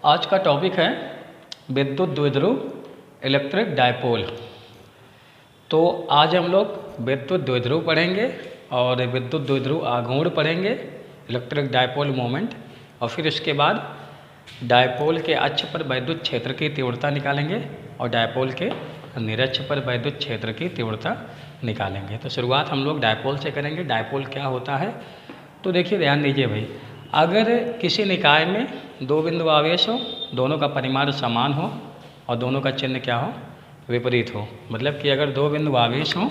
आज का टॉपिक है विद्युत द्विध्रुव इलेक्ट्रिक डायपोल। तो आज हम लोग विद्युत द्विध्रुव पढ़ेंगे और विद्युत द्विध्रुव आघूर्ण पढ़ेंगे, इलेक्ट्रिक डायपोल मोमेंट, और फिर इसके बाद डायपोल के अक्ष पर विद्युत क्षेत्र की तीव्रता निकालेंगे और डायपोल के निरक्ष पर विद्युत क्षेत्र की तीव्रता निकालेंगे। तो शुरुआत हम लोग डायपोल से करेंगे। डायपोल क्या होता है, तो देखिए ध्यान दीजिए भाई, अगर किसी निकाय में दो बिंदु आवेश हो, दोनों का परिमाण समान हो और दोनों का चिन्ह क्या हो, विपरीत हो, मतलब कि अगर दो बिंदु आवेश हो,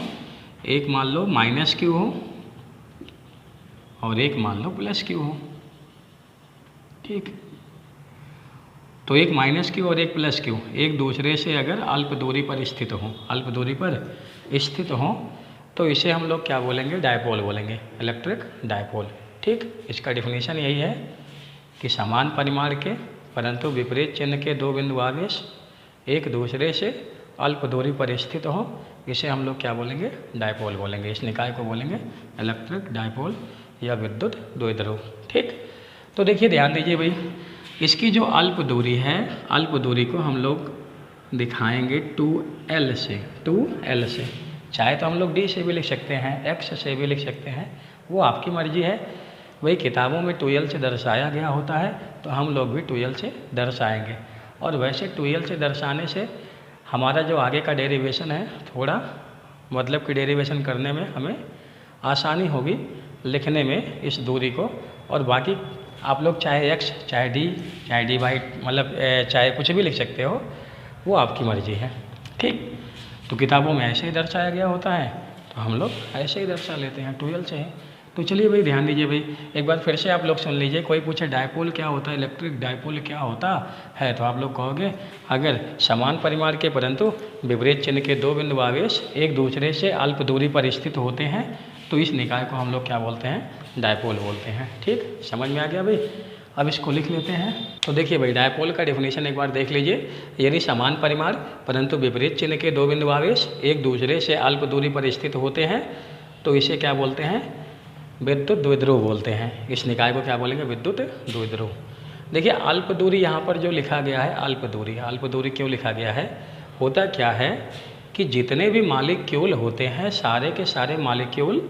एक मान लो माइनस क्यू हो और एक मान लो प्लस क्यू हो, ठीक। तो एक माइनस क्यू और एक प्लस क्यू एक दूसरे से अगर अल्प दूरी पर स्थित हो, अल्प दूरी पर स्थित हो, तो इसे हम लोग क्या बोलेंगे, डायपोल बोलेंगे, इलेक्ट्रिक डायपोल, ठीक। इसका डिफिनीशन यही है कि समान परिमाण के परंतु विपरीत चिन्ह के दो बिंदु आवेश एक दूसरे से अल्प दूरी पर स्थित हो, इसे हम लोग क्या बोलेंगे, डायपोल बोलेंगे। इस निकाय को बोलेंगे इलेक्ट्रिक डायपोल या विद्युत द्विध्रुव, ठीक। तो देखिए ध्यान दीजिए भाई, इसकी जो अल्प दूरी है, अल्प दूरी को हम लोग दिखाएंगे 2L से, 2L से। चाहे तो हम लोग D से भी लिख सकते हैं, X से भी लिख सकते हैं, वो आपकी मर्जी है। वही किताबों में 2L से दर्शाया गया होता है, तो हम लोग भी 2L से दर्शाएंगे। और वैसे 2L से दर्शाने से हमारा जो आगे का डेरिवेशन है, थोड़ा मतलब कि डेरिवेशन करने में हमें आसानी होगी लिखने में इस दूरी को। और बाकी आप लोग चाहे X, चाहे D, चाहे D बाई मतलब चाहे कुछ भी लिख सकते हो, वो आपकी मर्जी है, ठीक। तो किताबों में ऐसे ही दर्शाया गया होता है, तो हम लोग ऐसे ही दर्शा लेते हैं, 2L से है। तो चलिए भाई ध्यान दीजिए भाई, एक बार फिर से आप लोग सुन लीजिए। कोई पूछे डायपोल क्या होता है, इलेक्ट्रिक डायपोल क्या होता है, तो आप लोग कहोगे अगर समान परिमाण के परंतु विपरीत चिन्ह के दो बिंदु आवेश एक दूसरे से अल्प दूरी पर स्थित होते हैं, तो इस निकाय को हम लोग क्या बोलते हैं, डायपोल बोलते हैं, ठीक। समझ में आ गया भाई। अब इसको लिख लेते हैं। तो देखिए भाई, डायपोल का डेफिनेशन एक बार देख लीजिए। यदि समान परिमाण परंतु विपरीत चिन्ह के दो बिंदु आवेश एक दूसरे से अल्प दूरी पर स्थित होते हैं, तो इसे क्या बोलते हैं, विद्युत द्विध्रुव बोलते हैं। इस निकाय को क्या बोलेंगे, विद्युत द्विध्रुव। देखिए अल्प दूरी यहाँ पर जो लिखा गया है, अल्प दूरी, अल्प दूरी क्यों लिखा गया है, होता क्या है कि जितने भी मॉलिक्यूल होते हैं, सारे के सारे मॉलिक्यूल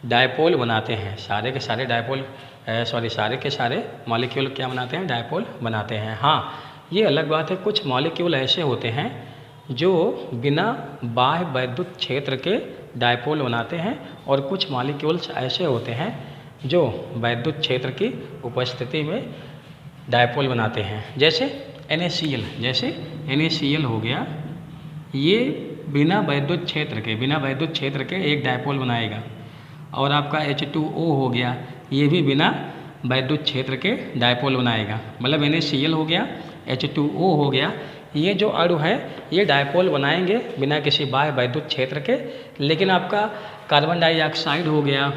डायपोल बनाते हैं, सारे के सारे डायपोल सारे के सारे मॉलिक्यूल क्या बनाते हैं, डायपोल बनाते हैं। हाँ, ये अलग बात है, कुछ मॉलिक्यूल ऐसे होते हैं जो बिना बाह्य वैद्युत क्षेत्र के डायपोल बनाते हैं, और कुछ मॉलिक्यूल्स ऐसे होते हैं जो वैद्युत क्षेत्र की उपस्थिति में डायपोल बनाते हैं। जैसे NaCl, जैसे NaCl हो गया, ये बिना वैद्युत क्षेत्र के एक डायपोल बनाएगा। और आपका H2O हो गया, ये भी बिना वैद्युत क्षेत्र के डायपोल बनाएगा। मतलब NaCl हो गया, H2O हो गया, ये जो अणु है ये डायपोल बनाएंगे बिना किसी बाह्य वैद्युत क्षेत्र के। लेकिन आपका कार्बन डाइऑक्साइड हो गया,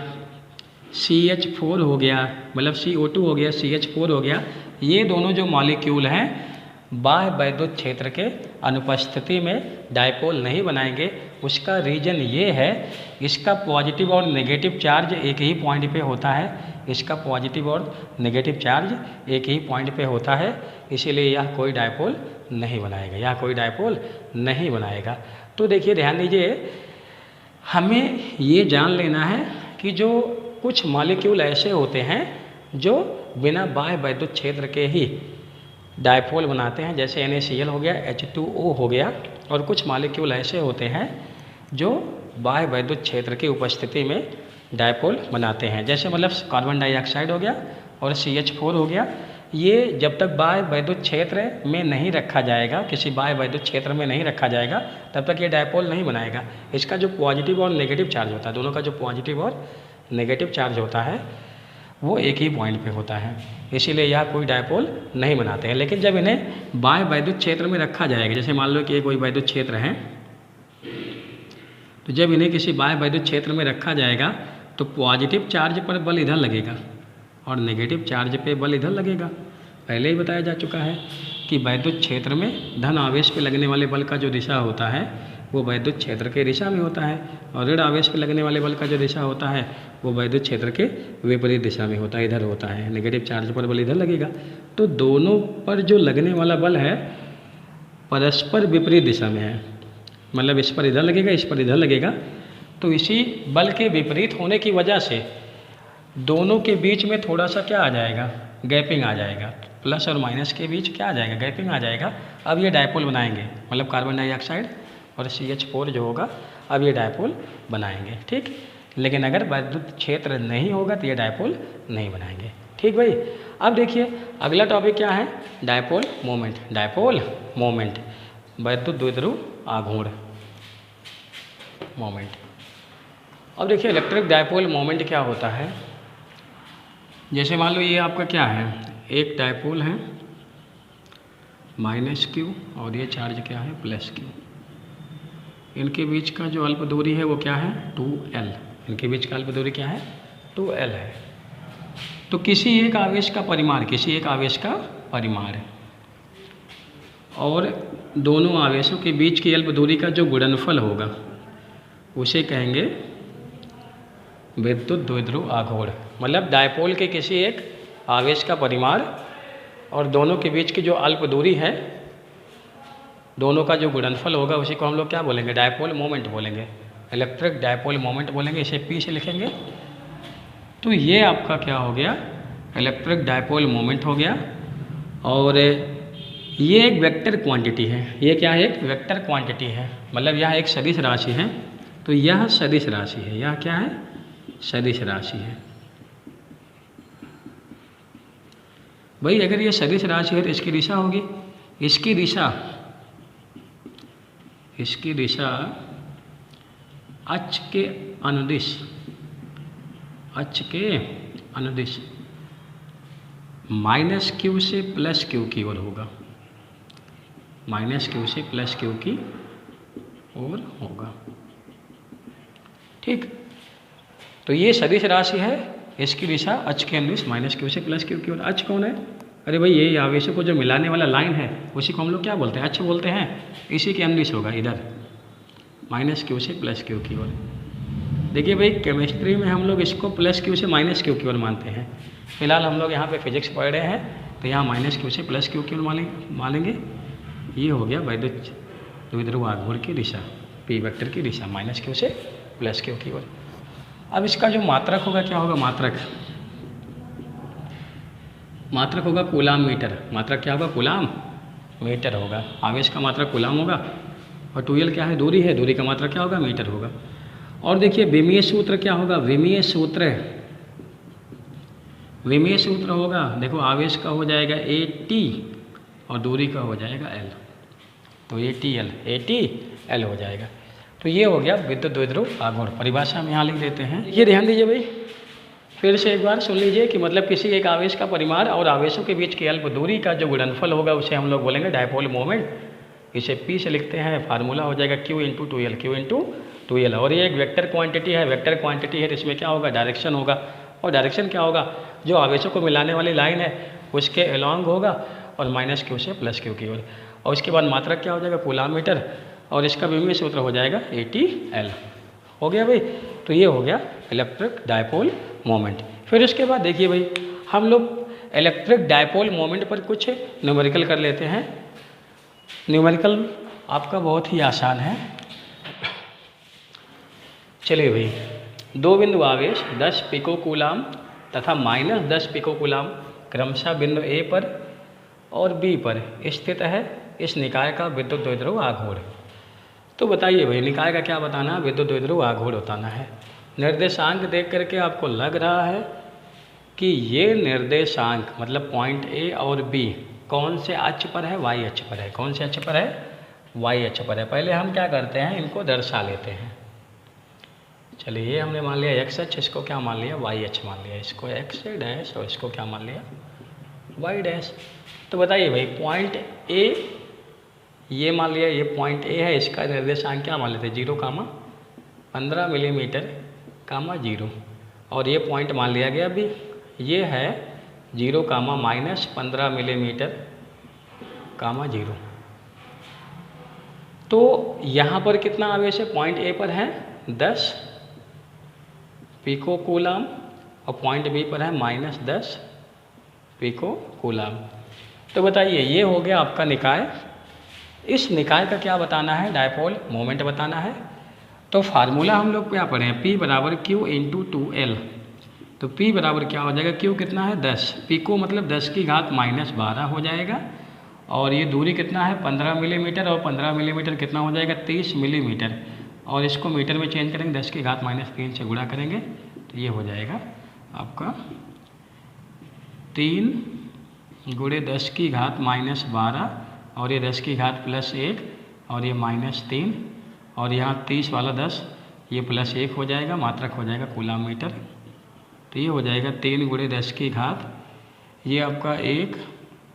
CH4 हो गया, मतलब CO2 हो गया, CH4 हो गया, ये दोनों जो मॉलिक्यूल हैं बाह्य वैद्युत क्षेत्र के अनुपस्थिति में डायपोल नहीं बनाएंगे। उसका रीजन ये है, इसका पॉजिटिव और नेगेटिव चार्ज एक ही पॉइंट पे होता है, इसका पॉजिटिव और नेगेटिव चार्ज एक ही पॉइंट पे होता है, इसीलिए यह कोई डायपोल नहीं बनाएगा, यह कोई डायपोल नहीं बनाएगा। तो देखिए ध्यान दीजिए, हमें ये जान लेना है कि जो कुछ मॉलिक्यूल ऐसे होते हैं जो बिना बाह्य वैद्युत क्षेत्र के ही डायपोल बनाते हैं, जैसे NaCl हो गया, H2O हो गया, और कुछ मॉलिक्यूल ऐसे होते हैं जो बाह्य वैद्युत क्षेत्र की उपस्थिति में डायपोल बनाते हैं। जैसे मतलब कार्बन डाइऑक्साइड हो गया और CH4 हो गया, ये जब तक बाह्य वैद्युत क्षेत्र में नहीं रखा जाएगा, किसी बाह्य वैद्युत क्षेत्र में नहीं रखा जाएगा, तब तक ये डायपोल नहीं बनाएगा। इसका जो पॉजिटिव और नेगेटिव चार्ज होता है, दोनों का जो पॉजिटिव और नेगेटिव चार्ज होता है वो एक ही पॉइंट पे होता है, इसीलिए यह कोई डायपोल नहीं बनाते हैं। लेकिन जब इन्हें बाह्य वैद्युत क्षेत्र में रखा जाएगा, जैसे मान लो कि ये कोई वैद्युत क्षेत्र है, तो जब इन्हें किसी बाह्य वैद्युत क्षेत्र में रखा जाएगा तो पॉजिटिव चार्ज पर बल इधर लगेगा और नेगेटिव चार्ज पे बल इधर लगेगा। पहले ही बताया जा चुका है कि वैद्युत क्षेत्र में धन आवेश पे लगने वाले बल का जो दिशा होता है वो वैद्युत क्षेत्र के दिशा में होता है, और ऋण आवेश पर लगने वाले बल का जो दिशा होता है वो वैद्युत क्षेत्र के विपरीत दिशा में होता है, इधर होता है। नेगेटिव चार्ज पर बल इधर लगेगा, तो दोनों पर जो लगने वाला बल है परस्पर विपरीत दिशा में है, मतलब इस पर इधर लगेगा, इस पर इधर लगेगा। तो इसी बल के विपरीत होने की वजह से दोनों के बीच में थोड़ा सा क्या आ जाएगा, गैपिंग आ जाएगा। प्लस और माइनस के बीच क्या आ जाएगा, गैपिंग आ जाएगा। अब ये डायपोल बनाएंगे, मतलब कार्बन डाइऑक्साइड और CH4 जो होगा, अब ये डायपोल बनाएंगे, ठीक। लेकिन अगर वैद्युत क्षेत्र नहीं होगा तो ये डायपोल नहीं बनाएंगे, ठीक भाई। अब देखिए अगला टॉपिक क्या है, डायपोल मोमेंट। डायपोल मोमेंट, वैद्युत द्विध्रुव आघूर्ण मोमेंट। अब देखिए इलेक्ट्रिक डायपोल मोमेंट क्या होता है। जैसे मान लो ये आपका क्या है, एक डायपोल है -Q और ये चार्ज क्या है +Q। इनके बीच का जो अल्प दूरी है वो क्या है 2L। इनके बीच का अल्प दूरी क्या है 2L है। तो किसी एक आवेश का परिमाण, किसी एक आवेश का परिमाण और दोनों आवेशों के बीच की अल्प दूरी का जो गुणनफल होगा उसे कहेंगे विद्युत द्विध्रुव आघूर्ण। मतलब डायपोल के किसी एक आवेश का परिमाण और दोनों के बीच की जो अल्प दूरी है, दोनों का जो गुणनफल होगा उसी को हम लोग क्या बोलेंगे, डायपोल मोमेंट बोलेंगे, इलेक्ट्रिक डायपोल मोमेंट बोलेंगे। इसे P से लिखेंगे। तो ये आपका क्या हो गया, इलेक्ट्रिक डायपोल मोमेंट हो गया। और ये एक वेक्टर क्वांटिटी है। ये क्या है, एक वेक्टर क्वांटिटी है, मतलब यह एक सदिश राशि है। तो यह सदिश राशि है, यह क्या है, सदिश राशि है। भाई अगर ये सदिश राशि है तो इसकी दिशा होगी, इसकी दिशा अक्ष के अनुदिश, -Q से +Q की ओर होगा, -Q से +Q की ओर होगा, ठीक। तो ये सदिश राशि है, इसकी दिशा अक्ष के अनुदिश -Q से +Q की ओर। अक्ष कौन है, अरे भाई ये आवेशों को जो मिलाने वाला लाइन है उसी को हम लोग क्या बोलते हैं, अक्ष बोलते हैं। इसी के अनुदिश होगा इधर -Q से +Q की ओर। देखिए भाई केमिस्ट्री में हम लोग इसको +Q से -Q की ओर मानते हैं। फिलहाल हम लोग यहाँ पे फिजिक्स पढ़ रहे हैं तो यहाँ -Q से +Q की ओर मानेंगे। ये हो गया वैद्युत द्विध्रुव आघूर्ण की दिशा, P वेक्टर की दिशा -Q से +Q की ओर। अब इसका जो मात्रक होगा क्या होगा, मात्रक होगा कूलाम मीटर। मात्रक क्या होगा, कूलाम मीटर होगा। आवेश का मात्रक कूलाम होगा और 2L क्या है, दूरी है, दूरी का मात्रक क्या होगा, मीटर होगा। और देखिए विमीय सूत्र क्या होगा, विमीय सूत्र होगा, देखो आवेश का हो जाएगा AT और दूरी का हो जाएगा L, तो ATL हो जाएगा। तो ये हो गया विद्युत द्विध्रुव आघूर्ण। परिभाषा में यहाँ लिख देते हैं। ये ध्यान दीजिए भाई, फिर से एक बार सुन लीजिए कि मतलब किसी एक आवेश का परिमाण और आवेशों के बीच की अल्प दूरी का जो गुणनफल होगा उसे हम लोग बोलेंगे डायपोल मोमेंट। इसे P से लिखते हैं, फार्मूला हो जाएगा Q इंटू 2L। और ये एक वेक्टर क्वांटिटी है, तो इसमें क्या होगा, डायरेक्शन होगा। और डायरेक्शन क्या होगा, जो आवेशों को मिलाने वाली लाइन है उसके अलॉन्ग होगा और -Q से +Q की ओर। और उसके बाद मात्रक क्या हो जाएगा, कूलाम मीटर, और इसका विमीय सूत्र हो जाएगा ATL। हो गया भाई। तो ये हो गया इलेक्ट्रिक डायपोल मोमेंट। फिर उसके बाद देखिए भाई, हम लोग इलेक्ट्रिक डायपोल मोमेंट पर कुछ न्यूमेरिकल कर लेते हैं। न्यूमेरिकल आपका बहुत ही आसान है। चलिए भाई, दो बिंदु आवेश 10 पिको कूलाम तथा -10 पिको कूलाम क्रमशः बिंदु A पर और B पर स्थित है इस निकाय का विद्युत द्विध्रुव आघूर्ण। तो बताइए भाई, निकाय का क्या बताना है, विद्युत द्विध्रुव आघूर्ण बताना है। निर्देशांक देख करके आपको लग रहा है कि ये निर्देशांक मतलब पॉइंट A और B कौन से अक्ष पर है, y अक्ष पर है। कौन से अक्ष पर है, y अक्ष पर है। पहले हम क्या करते हैं, इनको दर्शा लेते हैं। चलिए ये हमने मान लिया x अक्ष, इसको क्या मान लिया, y अक्ष मान लिया। इसको x डैश और इसको क्या मान लिया, y डैश। तो बताइए भाई, पॉइंट A ये मान लिया, ये पॉइंट A है, इसका निर्देशांक क्या मान लेते, 0,15 मिलीमीटर, 0। और ये पॉइंट मान लिया गया B, ये है 0,-15 मिलीमीटर, 0। तो यहाँ पर कितना आवेश है, पॉइंट ए पर है 10 पिको कूलाम और पॉइंट बी पर है -10 पिको कूलाम। तो बताइए ये हो गया आपका निकाय। इस निकाय का क्या बताना है, डायपोल मोमेंट बताना है। तो फार्मूला हम लोग क्या पढ़े हैं, P बराबर Q इंटू 2L। तो P बराबर क्या हो जाएगा, Q कितना है 10, पिको मतलब 10 की घात -12 हो जाएगा। और ये दूरी कितना है 15 मिलीमीटर, और 15 मिलीमीटर कितना हो जाएगा 30 मिलीमीटर। और इसको मीटर में चेंज करेंगे, 10 की घात -3 से गुणा करेंगे तो ये हो जाएगा आपका 3 × 10 की घात -12 और ये 10 की घात +1 और ये -3 और यहाँ 30 वाला 10 ये +1 हो जाएगा, मात्रक हो जाएगा कूलाम मीटर। तो ये हो जाएगा 3 × 10 की घात, ये आपका 1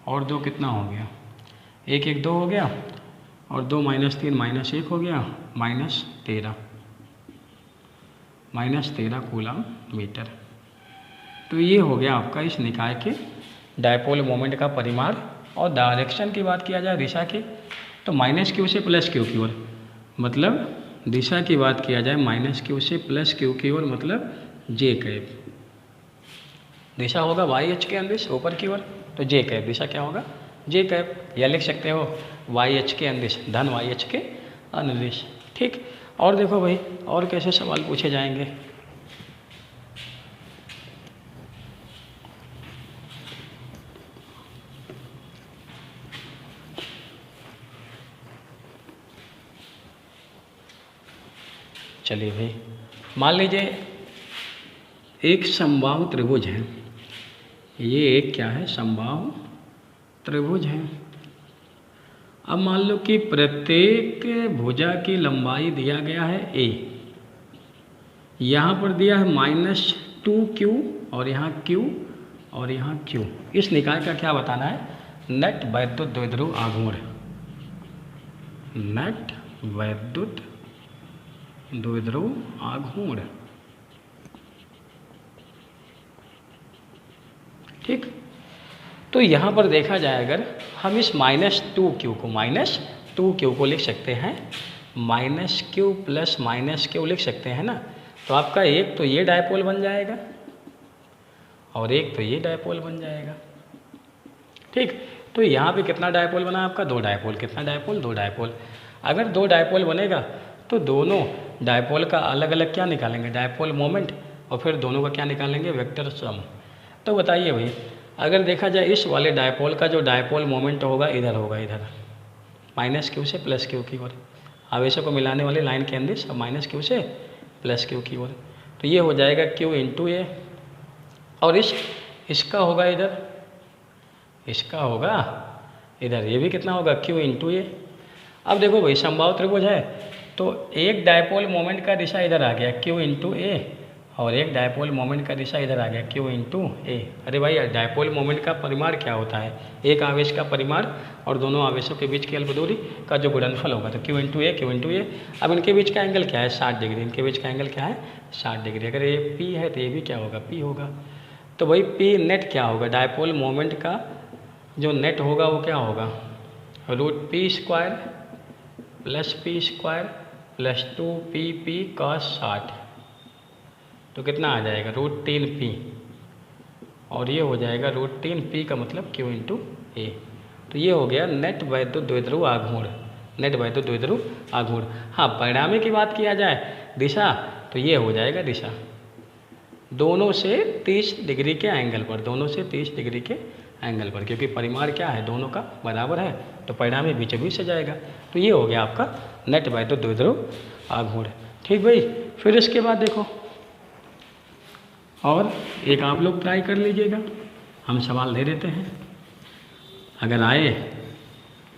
और 2 कितना हो गया, 1 1 2 हो गया और 2 -3 -1 हो गया, -13 कूलाम मीटर। तो ये हो गया आपका इस निकाय के डायपोल मोमेंट का परिमाण। और डायरेक्शन की बात किया जाए दिशा की, तो -q से +q की ओर, मतलब दिशा की बात किया जाए -q से +q की ओर, मतलब j कैप। दिशा होगा YH के अंदिश ऊपर की ओर, तो j कैप दिशा क्या होगा j कैप, या लिख सकते हो YH के अंदिश धन YH के अनुदिश। ठीक, और देखो भाई और कैसे सवाल पूछे जाएंगे। चलिए भाई, मान लीजिए एक समबाहु त्रिभुज है, ये एक क्या है समबाहु त्रिभुज है। अब मान लो कि प्रत्येक भुजा की लंबाई दिया गया है a, यहाँ पर दिया है -2q और यहाँ q और यहाँ q। इस निकाय का क्या बताना है, नेट वैद्युत द्विध्रुव आघूर्ण, नेट वैद्युत द्विध्रुव आघूर्ण। ठीक, तो यहाँ पर देखा जाए अगर हम इस -2q को लिख सकते हैं -q + -q लिख सकते हैं ना। तो आपका एक तो ये डायपोल बन जाएगा और एक तो ये डायपोल बन जाएगा। ठीक, तो यहाँ पे कितना डायपोल बना आपका, 2 डायपोल। कितना डायपोल, 2 डायपोल। अगर 2 डायपोल बनेगा तो दोनों डायपोल का अलग अलग क्या निकालेंगे, डायपोल मोमेंट, और फिर दोनों का क्या निकालेंगे, वेक्टर सम। तो बताइए भाई, अगर देखा जाए इस वाले डायपोल का जो डायपोल मोमेंट होगा इधर होगा, इधर -q से +q की ओर, आवेशों को मिलाने वाली लाइन के अंदर सब -q से +q की ओर। तो ये हो जाएगा q × a, और इसका होगा इधर, इसका होगा इधर, ये भी कितना होगा q × a। अब देखो भाई समबाहु त्रिभुज है, तो एक डायपोल मोमेंट का दिशा इधर आ गया q × a, और एक डायपोल मोमेंट का दिशा इधर आ गया q × a। अरे भाई डायपोल मोमेंट का परिमाण क्या होता है, एक आवेश का परिमाण और दोनों आवेशों के बीच की अल्प दूरी का जो गुणनफल होगा, तो q × a। अब इनके बीच का एंगल क्या है, 60 डिग्री। इनके बीच का एंगल क्या है, 60 डिग्री। अगर ये p है तो ये भी क्या होगा, p होगा। तो भाई p नेट क्या होगा, डायपोल मोमेंट का जो नेट होगा वो क्या होगा, √p² + p² + 2pp cos 60। तो कितना आ जाएगा, √3p, और ये हो जाएगा √3p का मतलब q × a। तो ये हो गया नेट वैद्युत द्विध्रुव आघूर्ण, नेट वैद्युत द्विध्रुव आघूर्ण। हाँ, परिणामी की बात किया जाए दिशा, तो ये हो जाएगा दिशा दोनों से 30 डिग्री के एंगल पर, दोनों से 30 डिग्री के एंगल पर, क्योंकि परिमाण क्या है, दोनों का बराबर है, तो परिणामी बीचों बीच से जाएगा। तो ये हो गया आपका नेट वैद्युत द्विध्रुव आघूर्ण। ठीक भाई, फिर इसके बाद देखो और एक आप लोग ट्राई कर लीजिएगा, हम सवाल दे देते हैं, अगर आए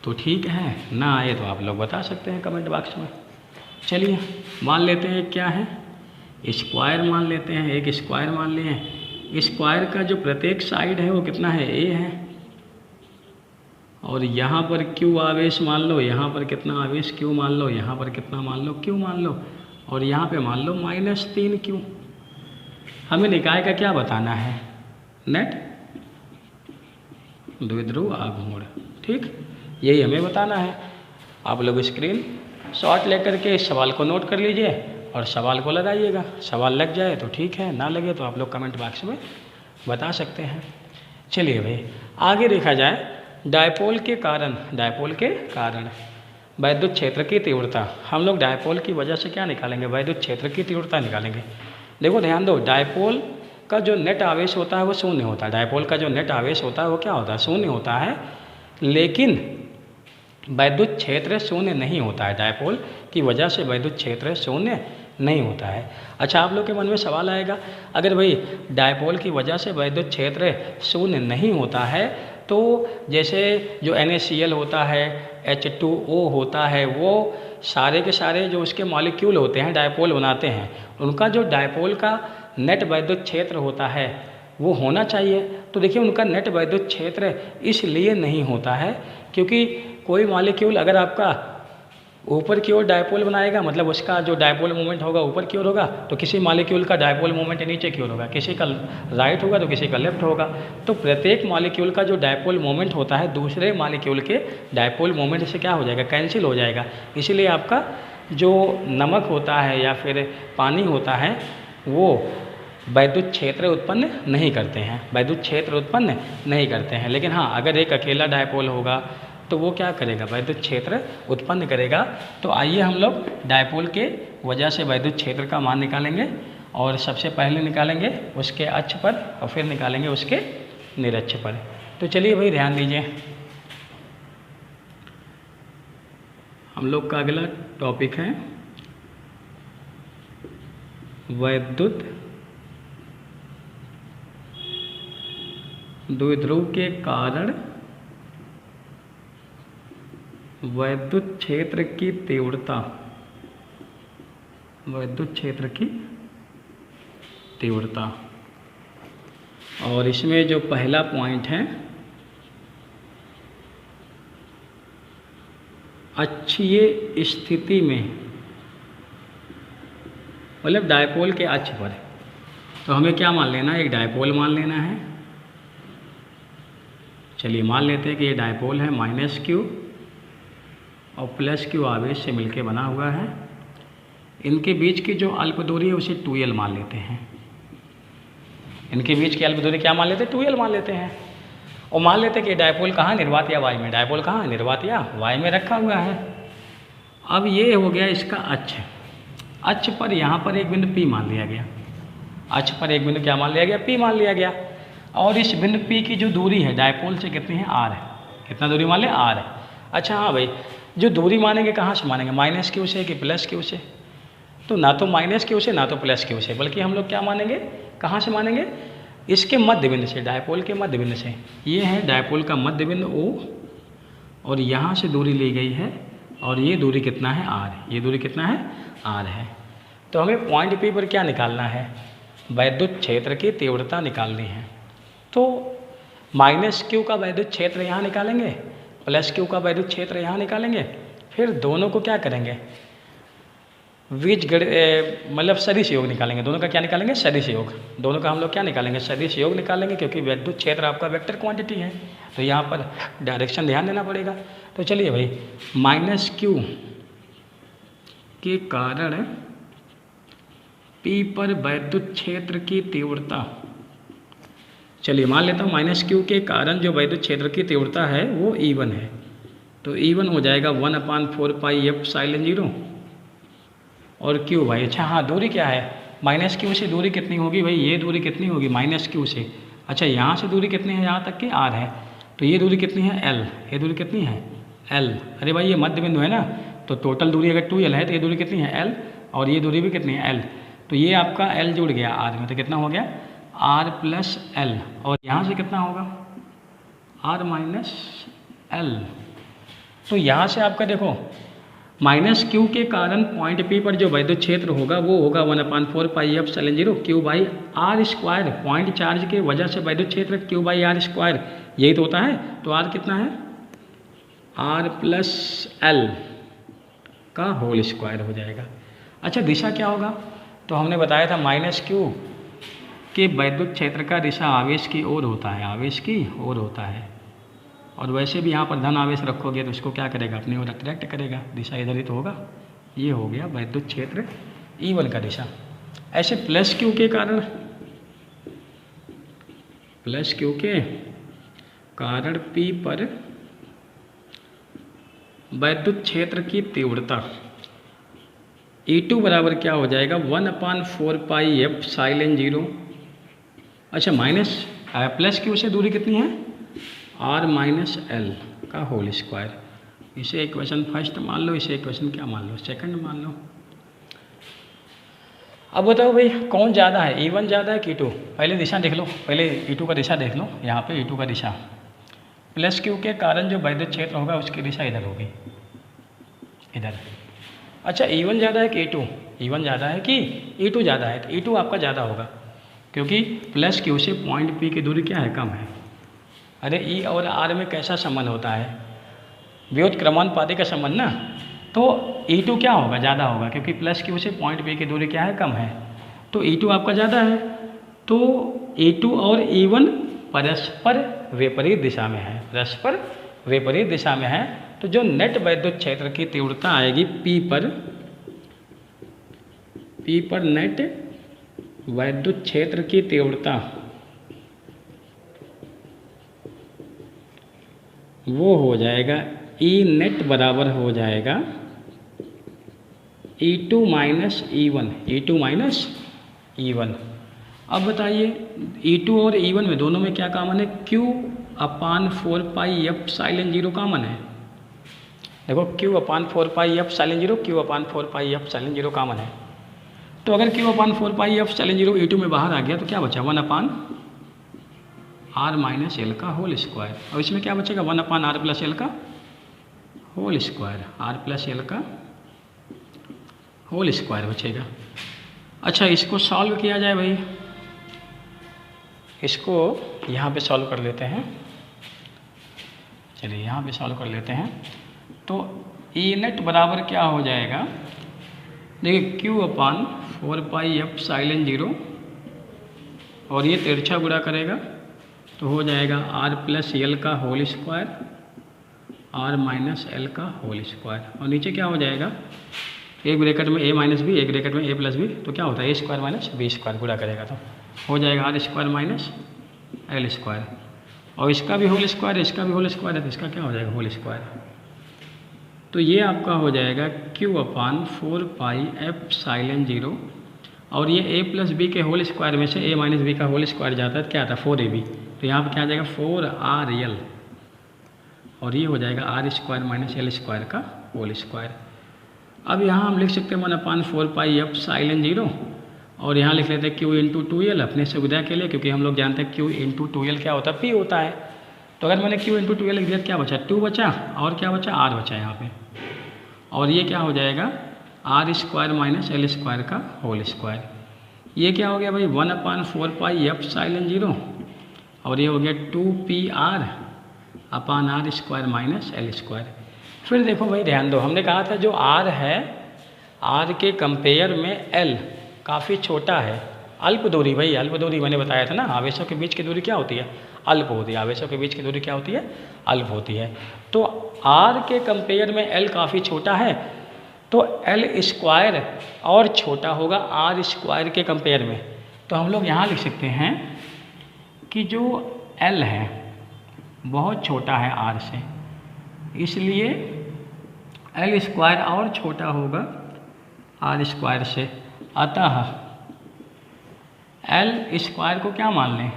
तो ठीक है, ना आए तो आप लोग बता सकते हैं कमेंट बॉक्स में। चलिए मान लेते हैं क्या है, स्क्वायर मान लेते हैं, एक स्क्वायर मान लिए। स्क्वायर का जो प्रत्येक साइड है वो कितना है, a है, और यहाँ पर q आवेश मान लो, यहाँ पर कितना आवेश q मान लो, यहाँ पर कितना मान लो q मान लो, और यहाँ पे मान लो -3q। हमें निकाय का क्या बताना है, नेट द्विध्रुव आघूर्ण। ठीक, यही हमें बताना है। आप लोग स्क्रीन शॉर्ट लेकर के इस सवाल को नोट कर लीजिए और सवाल को लगाइएगा। सवाल लग जाए तो ठीक है, ना लगे तो आप लोग कमेंट बॉक्स में बता सकते हैं। चलिए भाई आगे देखा जाए, डायपोल के कारण वैद्युत क्षेत्र की तीव्रता। हम लोग डायपोल की वजह से क्या निकालेंगे, वैद्युत क्षेत्र की तीव्रता निकालेंगे। देखो ध्यान दो, डायपोल का जो नेट आवेश होता है वो शून्य होता है। डायपोल का जो नेट आवेश होता है वो क्या होता है, शून्य होता है। लेकिन वैद्युत क्षेत्र शून्य नहीं होता है, डायपोल की वजह से वैद्युत क्षेत्र शून्य नहीं होता है। अच्छा, आप लोग के मन में सवाल आएगा, अगर भाई डायपोल की वजह से वैद्युत क्षेत्र शून्य नहीं होता है तो जैसे जो NaCl होता है, H2O होता है, वो सारे के सारे जो उसके मॉलिक्यूल होते हैं डायपोल बनाते हैं, उनका जो डायपोल का नेट वैद्युत क्षेत्र होता है वो होना चाहिए। तो देखिए उनका नेट वैद्युत क्षेत्र इसलिए नहीं होता है क्योंकि कोई मॉलिक्यूल अगर आपका ऊपर की ओर डायपोल बनाएगा, मतलब उसका जो डायपोल मोमेंट होगा ऊपर की ओर होगा, तो किसी मॉलिक्यूल का डायपोल मोमेंट नीचे की ओर होगा, किसी का राइट होगा तो किसी का लेफ्ट होगा। तो प्रत्येक मॉलिक्यूल का जो डायपोल मोमेंट होता है दूसरे मॉलिक्यूल के डायपोल मोमेंट से क्या हो जाएगा, कैंसिल हो जाएगा। इसीलिए आपका जो नमक होता है या फिर पानी होता है वो वैद्युत क्षेत्र उत्पन्न नहीं करते हैं, वैद्युत क्षेत्र उत्पन्न नहीं करते हैं। लेकिन हाँ, अगर एक अकेला डायपोल होगा तो वो क्या करेगा, वैद्युत क्षेत्र उत्पन्न करेगा। तो आइए हम लोग डायपोल के वजह से वैद्युत क्षेत्र का मान निकालेंगे, और सबसे पहले निकालेंगे उसके अक्ष पर और फिर निकालेंगे उसके निरक्ष पर। तो चलिए भाई ध्यान दीजिए, हम लोग का अगला टॉपिक है वैद्युत द्विध्रुव के कारण वैद्युत क्षेत्र की तीव्रता। वैद्युत क्षेत्र की तीव्रता, और इसमें जो पहला पॉइंट है अक्षीय स्थिति में, मतलब डायपोल के अक्ष पर। तो हमें क्या मान लेना है, एक डायपोल मान लेना है। चलिए मान लेते हैं कि ये डायपोल है, -q और +q आवेश से मिलके बना हुआ है। इनके बीच की जो अल्प दूरी है उसे 2l मान लेते हैं। इनके बीच की अल्प दूरी क्या मान लेते हैं, 2l मान लेते हैं। और मान लेते हैं कि डायपोल कहाँ, निर्वात या वाय में। डायपोल कहाँ, निर्वात या वाय में रखा हुआ है। अब ये हो गया इसका अक्ष। अक्ष पर यहाँ पर एक बिंदु P मान लिया गया। अक्ष पर एक बिंदु क्या मान लिया गया, P मान लिया गया। और इस बिंदु P की जो दूरी है डायपोल से कितनी है, r है। कितना दूरी मान लें, r है। अच्छा हाँ भाई, जो दूरी मानेंगे कहाँ से मानेंगे, -q से कि +q से। तो ना तो -q से ना तो +q से, बल्कि हम लोग क्या मानेंगे, कहाँ से मानेंगे, इसके मध्य बिंदु से, डायपोल के मध्य बिंदु से। ये है डायपोल का मध्य बिंदु O, और यहाँ से दूरी ली गई है, और ये दूरी कितना है, r। ये दूरी कितना है, r है। तो हमें पॉइंट P पर क्या निकालना है, वैद्युत क्षेत्र की तीव्रता निकालनी है। तो -q का वैद्युत क्षेत्र यहाँ निकालेंगे, +q का वैद्युत क्षेत्र यहाँ निकालेंगे, फिर दोनों को क्या करेंगे, मतलब सदिश योग निकालेंगे। दोनों का क्या निकालेंगे, सदिश योग। दोनों का हम लोग क्या निकालेंगे, सदिश योग निकालेंगे, क्योंकि वैद्युत क्षेत्र आपका वेक्टर क्वांटिटी है, तो यहाँ पर डायरेक्शन ध्यान देना पड़ेगा। तो चलिए भाई, -q के कारण P पर वैद्युत क्षेत्र की तीव्रता। चलिए मान लेता हूँ -q के कारण जो वैद्युत क्षेत्र की तीव्रता है वो E1 है। तो E1 हो जाएगा 1/4πε0 और q भाई। अच्छा हाँ, दूरी क्या है, -q से दूरी कितनी होगी भाई, ये दूरी कितनी होगी -q से। अच्छा यहाँ से दूरी कितनी है, यहाँ तक की r है, तो ये दूरी कितनी है, l। ये दूरी कितनी है, l। अरे भाई ये मध्य बिंदु है ना, तो टोटल दूरी अगर 2l है तो ये दूरी कितनी है, l, और ये दूरी भी कितनी है, l। तो ये आपका l जुड़ गया r में, तो कितना हो गया, r + l। और यहाँ से कितना होगा, r - l। तो यहाँ से आपका देखो, -q के कारण पॉइंट P पर जो वैद्युत क्षेत्र होगा वो होगा 1/4πε0 q/r²। पॉइंट चार्ज के वजह से वैद्युत क्षेत्र q/r², यही तो होता है। तो r कितना है, r + l का होल स्क्वायर हो जाएगा। अच्छा दिशा क्या होगा, तो हमने बताया था -q के वैद्युत क्षेत्र का दिशा आवेश की ओर होता है, आवेश की ओर होता है। और वैसे भी यहाँ पर धन आवेश रखोगे तो इसको क्या करेगा, अपनी ओर अट्रैक्ट करेगा, दिशा इधर ही तो होगा। ये हो गया वैद्युत क्षेत्र E1 का दिशा। ऐसे प्लस क्यू के कारण, प्लस क्यू के कारण P पर वैद्युत क्षेत्र की तीव्रता E2 बराबर क्या हो जाएगा, 1/4 पाई एफ साइलेंट 0। अच्छा माइनस प्लस क्यू से दूरी कितनी है, R माइनस एल का होल स्क्वायर। इसे इक्वेशन फर्स्ट मान लो, इसे इक्वेशन क्या मान लो, सेकंड मान लो। अब बताओ भाई कौन ज़्यादा है, E1 ज़्यादा है कि E2। पहले दिशा देख लो, पहले E2 का दिशा देख लो। यहाँ पे E2 का दिशा प्लस क्यू के कारण जो वैद्युत क्षेत्र होगा उसकी दिशा इधर होगी, इधर। अच्छा E1 ज़्यादा है कि E2, E1 ज़्यादा है कि E2 ज़्यादा है, तो E2 आपका ज़्यादा होगा क्योंकि प्लस क्यू से पॉइंट P की दूरी क्या है, कम है। अरे E और R में कैसा संबंध होता है, व्युत्क्रमानुपाती का संबंध ना, तो E2 क्या होगा, ज़्यादा होगा क्योंकि प्लस क्यू से पॉइंट P की दूरी क्या है, कम है, तो E2 आपका ज़्यादा है। तो E2 और E1 परस्पर विपरीत दिशा में है, परस्पर विपरीत दिशा में है। तो जो नेट वैद्युत क्षेत्र की तीव्रता आएगी P पर नेट वैद्युत क्षेत्र की तीव्रता वो हो जाएगा E नेट बराबर हो जाएगा E2 minus E1, E2 minus E1। अब बताइए E2 और E1 में दोनों में क्या कॉमन है, Q/4 पाई एफ साइलेंट 0 कॉमन है। देखो Q/4 पाई एफ साइलेंट 0, Q/4 पाई एफ साइलेंट 0 कॉमन है। तो अगर Q/4 पाई एफ साइलेंट 0 E2 में बाहर आ गया तो क्या बचा, 1/R माइनस एल का होल स्क्वायर। और इसमें क्या बचेगा, 1/R प्लस एल का whole square, R plus L का होल स्क्वायर बचेगा। अच्छा इसको सॉल्व किया जाए भाई, इसको यहाँ पे सॉल्व कर लेते हैं। चलिए यहाँ पे सॉल्व कर लेते हैं। तो E नेट बराबर क्या हो जाएगा, देखिए Q/4 पाई एफ साइलेंट 0 और ये तिरछा गुणा करेगा तो हो जाएगा R प्लस एल का whole square, R minus L का होल स्क्वायर। और नीचे क्या हो जाएगा, एक ब्रैकेट में A माइनस बी, एक ब्रैकेट में A प्लस बी, तो क्या होता है A square minus B square, गुणा करेगा तो हो जाएगा R square minus L square. और इसका भी होल स्क्वायर है, इसका भी होल स्क्वायर है, तो इसका क्या हो जाएगा, होल स्क्वायर। तो ये आपका हो जाएगा Q/4 पाई एफ साइलेंट 0 और ये A प्लस बी के होल स्क्वायर में से A माइनस बी का होल स्क्वायर जाता है तो क्या आता है, 4AB। तो यहाँ पर क्या आ जाएगा 4RL और ये हो जाएगा R square minus L square का होल स्क्वायर। अब यहाँ हम लिख सकते हैं 1/4 पाई एफ साइलेंट 0 और यहाँ लिख लेते हैं Q इंटू 2L अपने सुविधा के लिए, क्योंकि हम लोग जानते हैं Q इंटू 2L क्या होता है, P होता है। तो अगर मैंने Q इंटू 2L लिख दिया क्या बचा, 2 बचा और क्या बचा, R बचा यहाँ पे। और ये क्या हो जाएगा R square minus L square का होल स्क्वायर। ये क्या हो गया भाई, 1/4 पाई एफ साइलेंट 0 और ये हो गया 2PR/R square minus L square. फिर देखो भाई ध्यान दो, हमने कहा था जो R है, R के कंपेयर में L काफ़ी छोटा है, अल्प दूरी। भाई अल्प दूरी मैंने बताया था ना, आवेशों के बीच की दूरी क्या होती है, अल्प होती है। आवेशों के बीच की दूरी क्या होती है, अल्प होती है। तो R के कंपेयर में L काफ़ी छोटा है तो L स्क्वायर और छोटा होगा R स्क्वायर के कंपेयर में। तो हम लोग यहाँ लिख सकते हैं कि जो L है बहुत छोटा है R से, इसलिए L स्क्वायर और छोटा होगा R स्क्वायर से। अतः L स्क्वायर को क्या मान लें,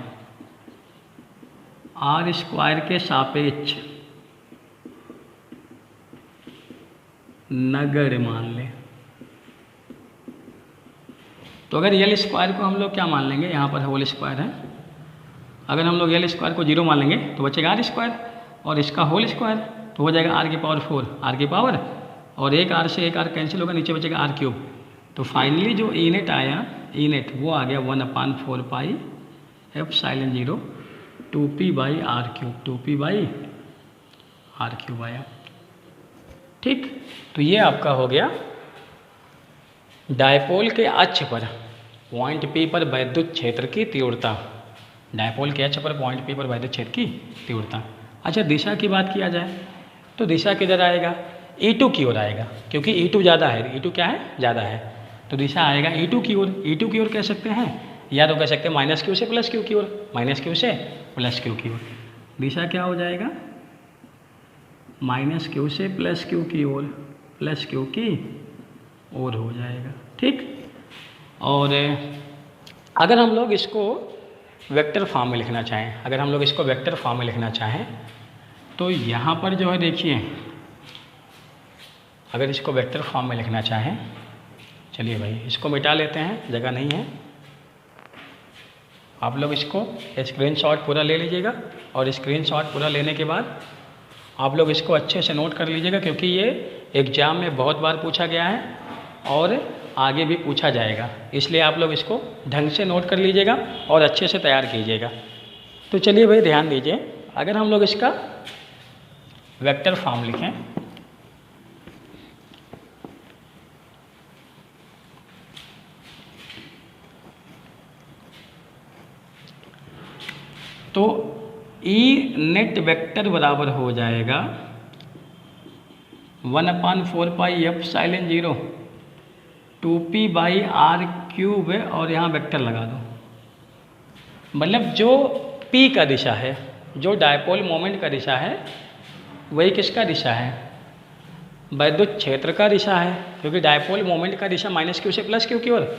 R स्क्वायर के सापेक्ष नगण्य मान लें। तो अगर L स्क्वायर को हम लोग क्या मान लेंगे, यहाँ पर होल स्क्वायर है, अगर हम लोग L स्क्वायर को 0 मान लेंगे तो बचेगा R स्क्वायर और इसका होल स्क्वायर, तो हो जाएगा R की पावर 4, R की पावर और एक R से एक R कैंसिल होगा, नीचे बचेगा R क्यूब। तो फाइनली जो E नेट आया, E नेट वो आ गया 1/4 pi epsilon 0 2P/R cube, 2P/R cube आया। ठीक, तो ये आपका हो गया डायपोल के अक्ष पर पॉइंट P पर वैद्युत क्षेत्र की तीव्रता, डायपोल के अक्ष पर पॉइंट P पर वैद्युत क्षेत्र की तीव्रता। अच्छा दिशा की बात किया जाए तो दिशा किधर आएगा, E2 की ओर आएगा, क्योंकि E2 ज़्यादा है, E2 क्या है, ज़्यादा है, तो दिशा आएगा E2 की ओर। E2 की ओर कह सकते हैं, या तो कह सकते हैं माइनस क्यू से प्लस क्यू की ओर, माइनस क्यू से प्लस क्यू की ओर। दिशा क्या हो जाएगा, माइनस क्यू से प्लस क्यू की ओर, प्लस क्यू की ओर हो जाएगा, ठीक। और अगर हम लोग इसको वेक्टर फॉर्म में लिखना चाहें, अगर हम लोग इसको वेक्टर फॉर्म में लिखना चाहें तो यहाँ पर जो है देखिए, अगर इसको वेक्टर फॉर्म में लिखना चाहें, चलिए भाई इसको मिटा लेते हैं, जगह नहीं है। आप लोग इसको स्क्रीनशॉट पूरा ले लीजिएगा, और स्क्रीनशॉट पूरा लेने के बाद आप लोग इसको अच्छे से नोट कर लीजिएगा, क्योंकि ये एग्ज़ाम में बहुत बार पूछा गया है और आगे भी पूछा जाएगा, इसलिए आप लोग इसको ढंग से नोट कर लीजिएगा और अच्छे से तैयार कीजिएगा। तो चलिए भाई ध्यान दीजिए, अगर हम लोग इसका वेक्टर फॉर्म लिखें, तो ई नेट वेक्टर बराबर हो जाएगा 1/4 पाई एप्सिलॉन 0 2p/r³ और यहाँ वेक्टर लगा दो। मतलब जो p का दिशा है, जो डायपोल मोमेंट का दिशा है, वही किसका दिशा है, वैद्युत क्षेत्र का दिशा है, क्योंकि डायपोल मोमेंट का दिशा माइनस क्यू से प्लस क्यू की ओर,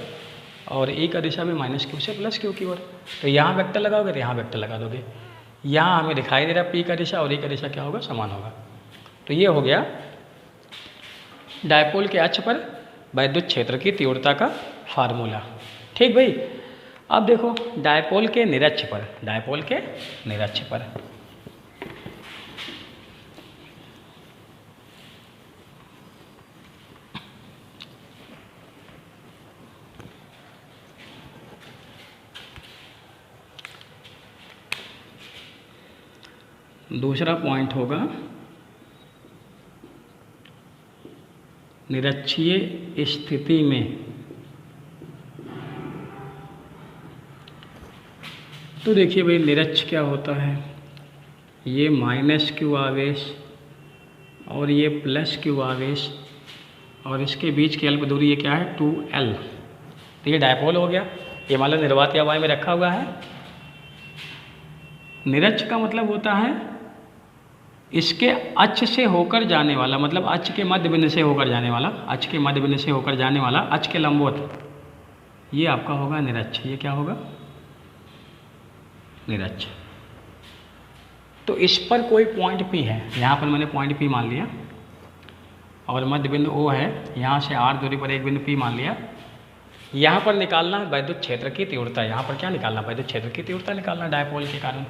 और ई का दिशा भी माइनस क्यू से प्लस क्यू की ओर। तो यहाँ वेक्टर लगाओगे तो यहाँ वेक्टर लगा दोगे। यहाँ हमें दिखाई दे रहा है पी का दिशा और ई का दिशा क्या होगा, समान होगा। तो ये हो गया डायपोल के अक्ष पर वैद्युत क्षेत्र की तीव्रता का फार्मूला, ठीक भाई। अब देखो डायपोल के निरक्ष पर, डायपोल के निरक्ष पर दूसरा पॉइंट होगा निरक्षीय स्थिति में। तो देखिए भाई निरक्ष क्या होता है, ये माइनस क्यू आवेश और ये प्लस क्यू आवेश, और इसके बीच की अल्प दूरी ये क्या है 2l। तो ये डायपोल हो गया, ये मान लो निर्वात या वायु में रखा हुआ है। निरक्ष का मतलब होता है इसके अक्ष से होकर जाने वाला, मतलब अक्ष के मध्य बिंदु से होकर जाने वाला, अक्ष के मध्य बिंदु से होकर जाने वाला, अक्ष के लंबवत, ये आपका होगा निरक्ष। ये क्या होगा, निरक्ष। तो इस पर कोई पॉइंट P है, यहाँ पर मैंने पॉइंट P मान लिया, और मध्य बिंदु O है, यहाँ से r दूरी पर एक बिंदु P मान लिया। यहाँ पर निकालना है वैद्युत क्षेत्र की तीव्रता, यहाँ पर क्या निकालना, वैद्युत क्षेत्र की तीव्रता निकालना डायपोल के कारण।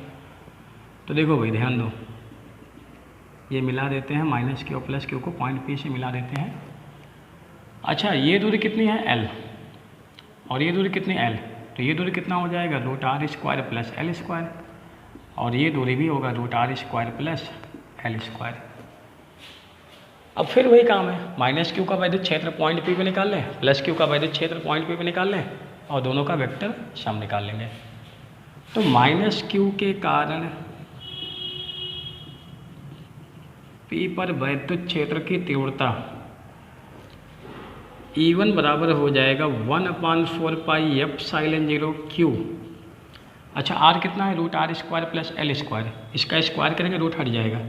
तो देखो भाई ध्यान दो, ये मिला देते हैं माइनस क्यू और प्लस क्यू को पॉइंट P से मिला देते हैं। अच्छा ये दूरी कितनी है L, और ये दूरी कितनी L, तो ये दूरी कितना हो जाएगा √r² प्लस L², और ये दूरी भी होगा √r² प्लस L²। अब फिर वही काम है, माइनस क्यू का वैद्युत क्षेत्र पॉइंट P पे निकाल लें, प्लस क्यू का वैद्युत क्षेत्र पॉइंट P पे निकाल लें, और दोनों का वेक्टर सम निकाल लेंगे। तो माइनस क्यू के कारण P पर वैद्युत क्षेत्र की तीव्रता E1 बराबर हो जाएगा 1/4 पाई एप्सिलॉन 0 Q। अच्छा R कितना है, √r² प्लस L², इसका स्क्वायर करेंगे रूट हट जाएगा,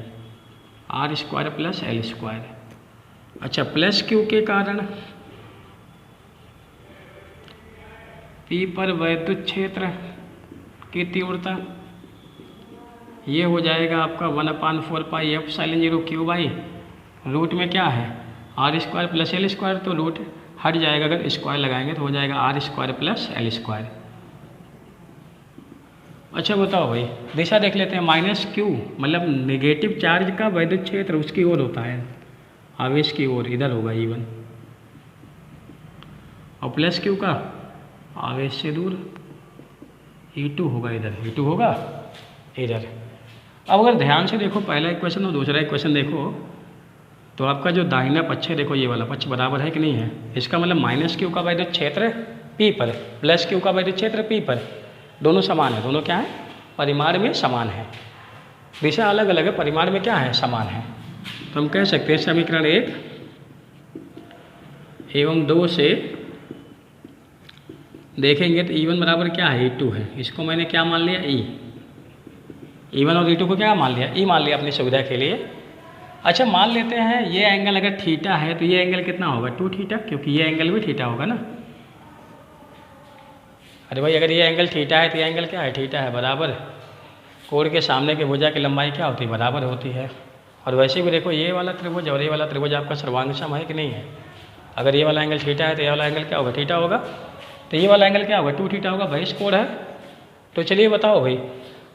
r² प्लस L²। अच्छा प्लस Q के कारण P पर वैद्युत क्षेत्र की तीव्रता ये हो जाएगा आपका 1/4 pi epsilon 0 Q by root में क्या है r² प्लस L², तो रूट हट जाएगा, अगर स्क्वायर लगाएंगे तो हो जाएगा r² प्लस L²। अच्छा बताओ भाई दिशा देख लेते हैं, माइनस क्यू मतलब नेगेटिव चार्ज का वैद्युत क्षेत्र उसकी ओर होता है, आवेश की ओर, इधर होगा E1, और प्लस क्यू का आवेश से दूर E2 होगा, इधर E2 होगा इधर। अब अगर ध्यान से देखो पहला इक्वेशन और दूसरा इक्वेशन देखो, तो आपका जो दाहिना पक्ष है देखो, ये वाला पक्ष बराबर है कि नहीं है। इसका मतलब माइनस क्यू का वैद्युत क्षेत्र P पर, प्लस क्यू का वैद्युत क्षेत्र P पर, दोनों समान है, दोनों क्या है, परिमाण में समान है। दिशा अलग अलग है, परिमाण में क्या है, समान है। तो हम कह सकते हैं समीकरण 1 एवं 2 से देखेंगे तो E1 बराबर क्या है, E2 है। इसको मैंने क्या मान लिया, E1 और E2 को क्या मान लिया, E मान लिया अपनी सुविधा के लिए। अच्छा मान लेते हैं ये एंगल अगर थीटा है तो ये एंगल कितना होगा, 2 थीटा, क्योंकि ये एंगल भी थीटा होगा ना। अरे भाई अगर ये एंगल थीटा है तो ये एंगल क्या है, थीटा है, बराबर। कोण के सामने की भुजा की लंबाई क्या होती है, बराबर होती है। और वैसे भी देखो ये वाला त्रिभुज और ये वाला त्रिभुज आपका सर्वांगसम है कि नहीं है। अगर ये वाला एंगल थीटा है तो ये वाला एंगल क्या होगा, थीटा होगा। तो ये वाला एंगल क्या होगा, 2 थीटा होगा, बहिष कोण है। तो चलिए बताओ भाई,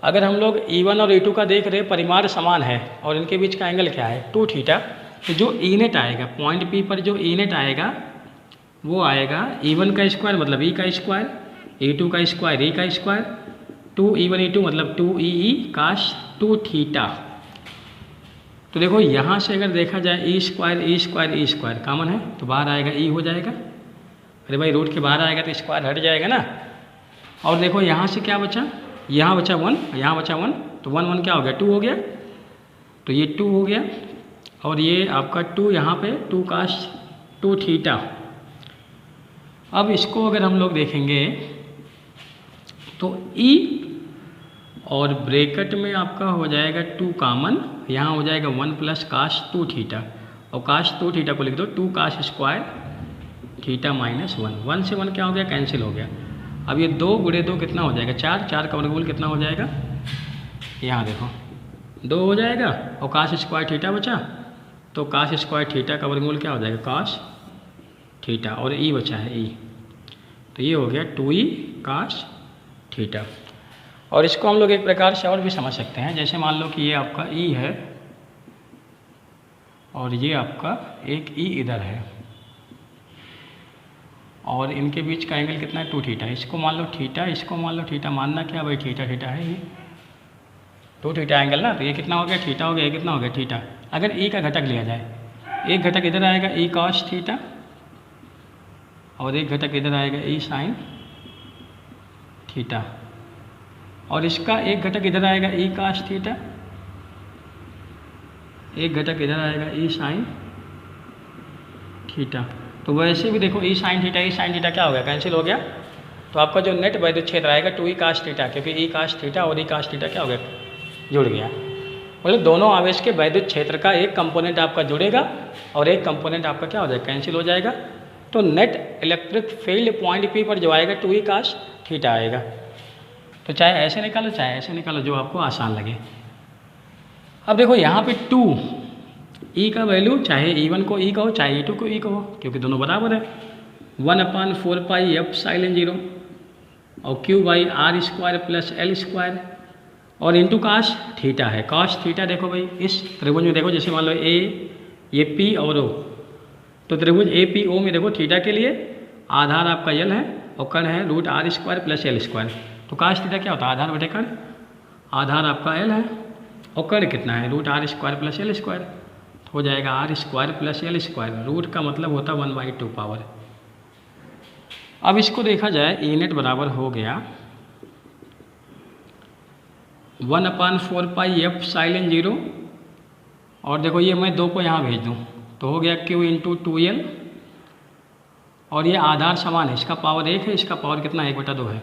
अगर हम लोग E1 और E2 का देख रहे परिमाण समान है और इनके बीच का एंगल क्या है, 2 थीटा, तो जो E नेट आएगा पॉइंट P पर, जो E नेट आएगा वो आएगा E1 का स्क्वायर मतलब E का स्क्वायर, E2 का स्क्वायर E का स्क्वायर, 2E1 E2 मतलब 2EE cos 2 थीटा। तो देखो यहाँ से अगर देखा जाए E स्क्वायर कॉमन है तो बाहर आएगा E हो जाएगा। अरे भाई रूट के बाहर आएगा तो स्क्वायर हट जाएगा ना। और देखो यहाँ से क्या बचा, यहाँ बचा 1, यहाँ बचा 1, तो 1 1 क्या हो गया, 2 हो गया। तो ये 2 हो गया और ये आपका 2 यहाँ पे 2 cos 2 थीटा। अब इसको अगर हम लोग देखेंगे तो E और ब्रैकेट में आपका हो जाएगा 2 कॉमन, यहाँ हो जाएगा 1 प्लस cos 2 थीटा, और cos 2 थीटा को लिख दो 2 cos स्क्वायर थीटा माइनस 1, 1 से 1 क्या हो गया, कैंसिल हो गया। अब ये 2 गुणे 2 कितना हो जाएगा, 4, 4 का वर्गमूल कितना हो जाएगा, यहाँ देखो 2 हो जाएगा, और cos स्क्वायर थीटा बचा, तो cos स्क्वायर थीटा का वर्गमूल क्या हो जाएगा, cos थीटा, और E बचा है E, तो ये हो गया 2E cos थीटा। और इसको हम लोग एक प्रकार से और भी समझ सकते हैं, जैसे मान लो कि ये आपका E है और ये आपका एक E इधर है और इनके बीच का एंगल कितना है, 2 थीटा। इसको मान लो थीटा, इसको मान लो थीटा, मानना क्या भाई, थीटा थीटा है ये 2 थीटा एंगल ना, तो ये कितना हो गया, थीटा हो गया, ये कितना हो गया, थीटा। अगर E का घटक लिया जाए, एक घटक इधर आएगा E cos थीटा और एक घटक इधर आएगा E sin थीटा, और इसका एक घटक इधर आएगा E cos थीटा, एक घटक इधर आएगा E sin थीटा। तो वैसे भी देखो E sin थीटा क्या हो गया, कैंसिल हो गया। तो आपका जो नेट वैद्युत क्षेत्र आएगा 2E cos थीटा, क्योंकि E cos थीटा और E cos थीटा क्या हो गया, जुड़ गया। मतलब दोनों आवेश के वैद्युत क्षेत्र का एक कंपोनेंट आपका जुड़ेगा और एक कंपोनेंट आपका क्या हो जाएगा, कैंसिल हो जाएगा। तो net electric field point P पर जो आएगा 2E cos थीटा आएगा। तो चाहे ऐसे निकालो चाहे ऐसे निकालो, जो आपको आसान लगे। अब देखो यहाँ पे 2 E का वैल्यू चाहे E1 को E कहो चाहे E2 को E कहो, क्योंकि दोनों बराबर है। 1/4 पाई एफ साइलेंट 0 और Q by R square plus L square और इंटू काश थीटा है। काश थीटा देखो भाई इस त्रिभुज में देखो, जैसे मान लो ए ये P और O, तो त्रिभुज APO में देखो थीटा के लिए आधार आपका L है और कण है √r² प्लस एल स्क्वायर। तो काश थीटा क्या होता है, आधार बटे कण, आधार आपका L है और कण कितना है √r² प्लस एल स्क्वायर, तो हो जाएगा r² plus L square. Root का मतलब होता 1/2 पावर। अब इसको देखा जाए E नेट बराबर हो गया 1/4 पाई एफ साइलेंट 0 और देखो ये मैं 2 को यहाँ भेज दूँ तो हो गया Q इंटू 2L और ये आधार समान है, इसका पावर 1 है, इसका पावर कितना 1/2 है,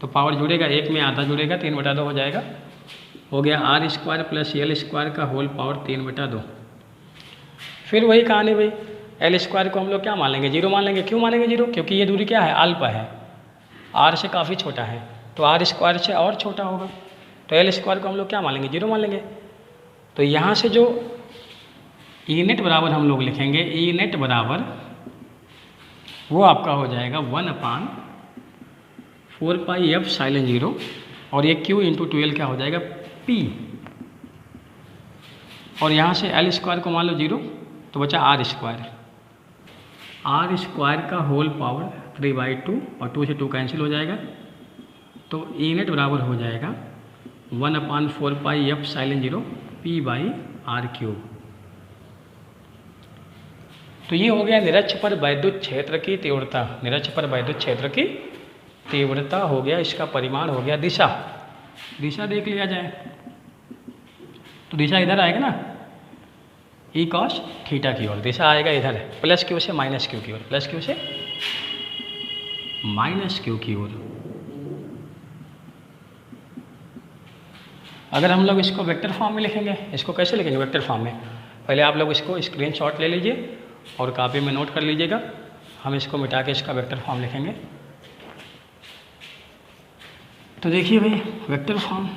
तो पावर जुड़ेगा 1 में आधा जुड़ेगा 3/2 हो जाएगा, हो गया r² प्लस एल स्क्वायर का होल पावर 3/2। फिर वही कहानी भाई, एल स्क्वायर को हम लोग क्या मान लेंगे, 0 मान लेंगे। क्यों मानेंगे 0, क्योंकि ये दूरी क्या है, अल्प है, r से काफ़ी छोटा है, तो r² से और छोटा होगा, तो एल स्क्वायर को हम लोग क्या मान लेंगे, 0 मान लेंगे। तो यहाँ से जो E नेट बराबर हम लोग लिखेंगे, E नेट बराबर वो आपका हो जाएगा 1/4 पाई एफ साइलेंट 0 और ये Q इंटू 2L क्या हो जाएगा P, और यहाँ से एल स्क्वायर को मान लो 0 तो बचा r² का होल पावर 3/2 और 2 से 2 कैंसिल हो जाएगा, तो E नेट बराबर हो जाएगा 1/4 पाई एफ साइलेंट 0 P/r³। तो ये हो गया निरक्ष पर वैद्युत क्षेत्र की तीव्रता, निरक्ष पर वैद्युत क्षेत्र की तीव्रता हो गया, इसका परिमाण हो गया दिशा। दिशा देख लिया जाए तो दिशा इधर आएगा ना, ई कॉस थीटा की ओर दिशा आएगा इधर, प्लस क्यू से माइनस क्यू की ओर, प्लस क्यू से माइनस क्यू की ओर। अगर हम लोग इसको वेक्टर फॉर्म में लिखेंगे, इसको कैसे लिखेंगे वेक्टर फॉर्म में, पहले आप लोग इसको स्क्रीनशॉट ले लीजिए और कॉपी में नोट कर लीजिएगा। हम इसको मिटा के इसका वेक्टर फॉर्म लिखेंगे। तो देखिए भाई vector form,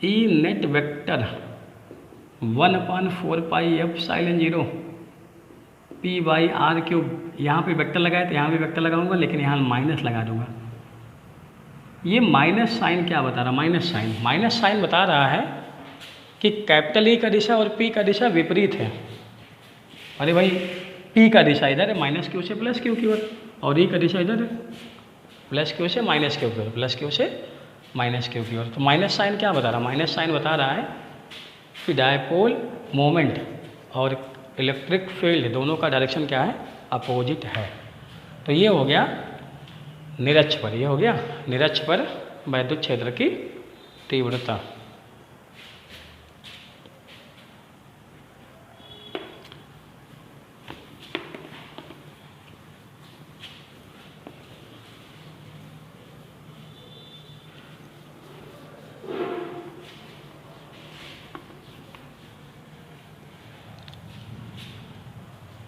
E net vector 1/4 pi epsilon 0 P by R cube. यहाँ पे वेक्टर लगाए तो यहाँ भी वेक्टर लगाऊंगा, लेकिन यहाँ माइनस लगा दूंगा। ये माइनस साइन क्या बता रहा, माइनस साइन बता रहा है कि कैपिटल ई का दिशा और पी का दिशा विपरीत है। अरे भाई पी का दिशा इधर है माइनस क्यू से प्लस क्यू की ओर, और ई का दिशा इधर है प्लस क्यू से माइनस क्यू की ओर, प्लस क्यू से माइनस क्यू की ओर। तो माइनस साइन क्या बता रहा है, माइनस साइन बता रहा है कि डायपोल मोमेंट और इलेक्ट्रिक फील्ड दोनों का डायरेक्शन क्या है, अपोजिट है। तो ये हो गया निरक्ष पर, ये हो गया निरक्ष पर वैद्युत क्षेत्र की तीव्रता।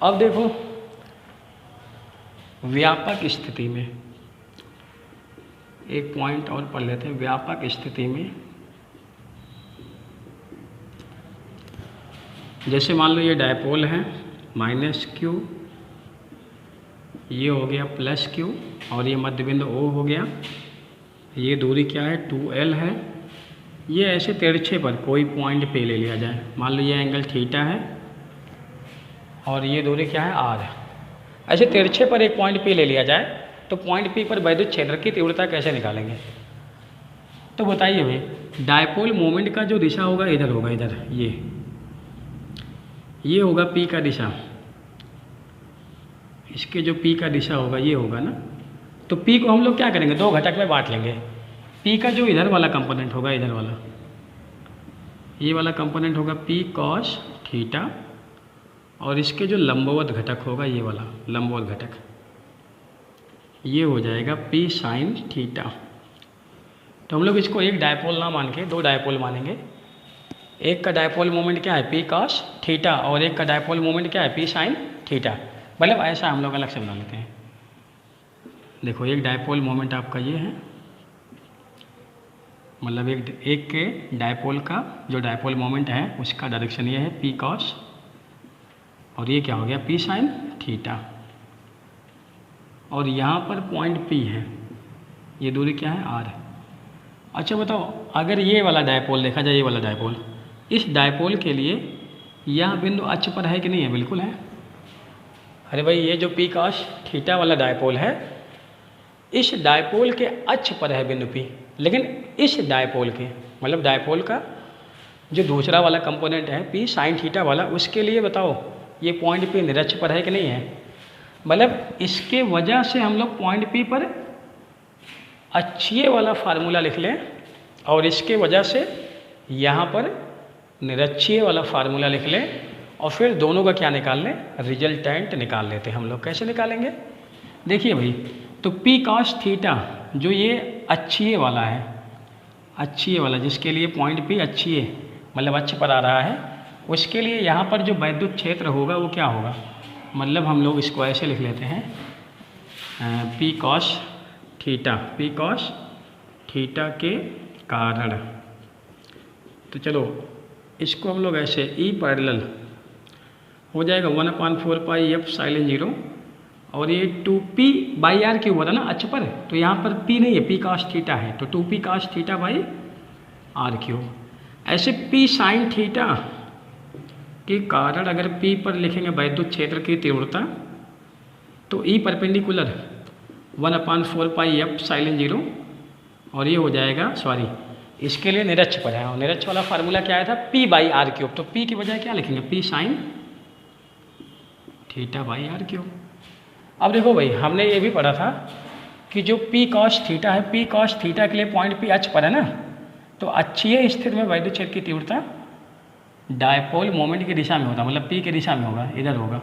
अब देखो व्यापक स्थिति में एक पॉइंट और पढ़ लेते हैं। व्यापक स्थिति में जैसे मान लो ये डायपोल है माइनस क्यू, ये हो गया प्लस क्यू, और ये मध्य बिंदु ओ हो गया। ये दूरी क्या है 2L है। ये ऐसे तिरछे पर कोई पॉइंट पे ले लिया जाए, मान लो ये एंगल थीटा है और ये दूरी क्या है R। ऐसे तिरछे पर एक पॉइंट पे ले लिया जाए तो पॉइंट पी पर वैद्युत क्षेत्र की तीव्रता कैसे निकालेंगे। तो बताइए भाई डायपोल मोमेंट का जो दिशा होगा इधर होगा, इधर ये होगा पी का दिशा, इसके जो पी का दिशा होगा ये होगा ना। तो पी को हम लोग क्या करेंगे, दो घटक में बांट लेंगे। पी का जो इधर वाला कंपोनेंट होगा, इधर वाला ये वाला कंपोनेंट होगा पी कॉस थीटा, और इसके जो लंबवत घटक होगा ये वाला लंबवत घटक, ये हो जाएगा पी साइन थीटा। तो हम लोग इसको एक डायपोल ना मान के दो डायपोल मानेंगे। एक का डायपोल मोमेंट क्या है पी कॉस थीटा, और एक का डायपोल मोमेंट क्या है पी साइन थीटा। मतलब ऐसा हम लोग अलग से बना लेते हैं। देखो एक डायपोल मोमेंट आपका ये है, मतलब एक के डायपोल का जो डायपोल मोमेंट है उसका डायरेक्शन ये है पी कॉस, और ये क्या हो गया पी साइन थीटा। और यहाँ पर पॉइंट पी है, ये दूरी क्या है आर। अच्छा बताओ अगर ये वाला डायपोल देखा जाए, ये वाला डायपोल, इस डायपोल के लिए यह बिंदु अक्ष पर है कि नहीं है, बिल्कुल है। अरे भाई ये जो पी कॉस थीटा वाला डायपोल है, इस डायपोल के अक्ष पर है बिंदु पी, लेकिन इस डायपोल के मतलब डायपोल का जो दूसरा वाला कंपोनेंट है पी साइन थीटा वाला, उसके लिए बताओ ये पॉइंट पी निरक्ष पर है कि नहीं है। मतलब इसके वजह से हम लोग पॉइंट पी पर अक्षीय वाला फार्मूला लिख लें, और इसके वजह से यहाँ पर निरक्षीय वाला फार्मूला लिख लें, और फिर दोनों का क्या निकाल लें, रिजल्टेंट निकाल लेते हैं हम लोग। कैसे निकालेंगे, देखिए भाई, तो पी कॉस थीटा जो ये अक्षीय वाला है, अक्षीय वाला जिसके लिए पॉइंट पी अक्षीय मतलब अक्ष पर आ रहा है, उसके लिए यहाँ पर जो वैद्युत क्षेत्र होगा वो क्या होगा, मतलब हम लोग इसको ऐसे लिख लेते हैं P cos theta, P cos theta के कारण। तो चलो इसको हम लोग ऐसे ई पैरेलल हो जाएगा 1/4 पाई एप्सिलॉन 0, और ये 2p बाई आर क्यूब होता ना अक्ष पर, तो यहाँ पर p नहीं है, p कॉस थीटा है, तो 2p cos theta by R cube. ऐसे p साइन थीटा के कारण अगर p पर लिखेंगे वैद्युत क्षेत्र की तीव्रता, तो E परपेंडिकुलर 1/4 पाई एप्सिलॉन 0, और ये हो जाएगा सॉरी इसके लिए निरक्ष पर है, और निरक्ष वाला फार्मूला क्या आया था p बाई आर क्यूब। तो p की बजाय क्या लिखेंगे p sine theta by R cube. अब देखो भाई, हमने ये भी पढ़ा था कि जो पी कॉस थीटा है, पी कॉस थीटा के लिए पॉइंट पी अक्ष पर है ना, तो अक्षीय स्थिति में वैद्युत क्षेत्र की तीव्रता डायपोल मोमेंट की दिशा में होता, मतलब पी की दिशा में होगा, इधर होगा।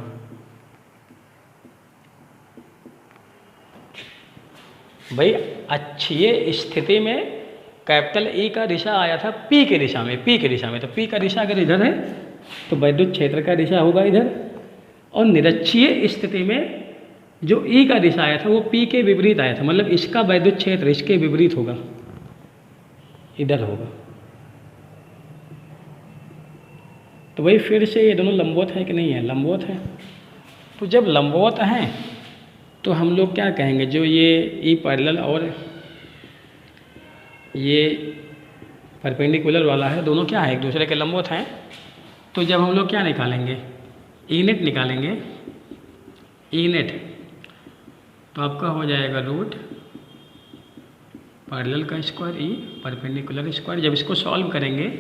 भाई अक्षीय स्थिति में कैपिटल ई का दिशा आया था पी की दिशा में, पी की दिशा में, तो पी का दिशा अगर इधर है तो वैद्युत क्षेत्र का दिशा होगा इधर, और निरक्षीय स्थिति में जो ई का दिशा आया था वो पी के विपरीत आया था, मतलब इसका वैद्युत क्षेत्र इसके विपरीत होगा, इधर होगा। तो भाई फिर से ये दोनों लंबवत हैं कि नहीं है? लंबवत हैं। तो जब लंबवत हैं तो हम लोग क्या कहेंगे, जो ये ई पैरेलल और ये परपेंडिकुलर वाला है, दोनों क्या है? एक दूसरे के लंबवत हैं। तो जब हम लोग क्या निकालेंगे? ई नेट निकालेंगे। ई नेट तो आपका हो जाएगा रूट पैरेलल का स्क्वायर ई परपेंडिकुलर स्क्वायर। जब इसको सॉल्व करेंगे,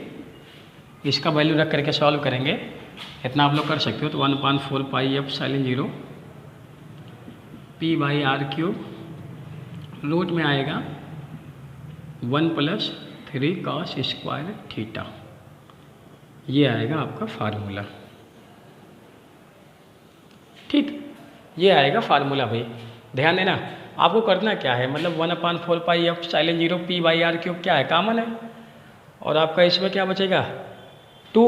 इसका वैल्यू रख करके सॉल्व करेंगे, इतना आप लोग कर सकते हो। तो 1/4 pi F sine 0 p/r³ root में आएगा 1 + 3 cos स्क्वायर थीटा। ये आएगा आपका फार्मूला। ठीक, ये आएगा फार्मूला। भाई ध्यान देना, आपको करना क्या है, मतलब 1/4 पाई एफ साइन 0 p/r³ क्या है? कॉमन है। और आपका इसमें क्या बचेगा? 2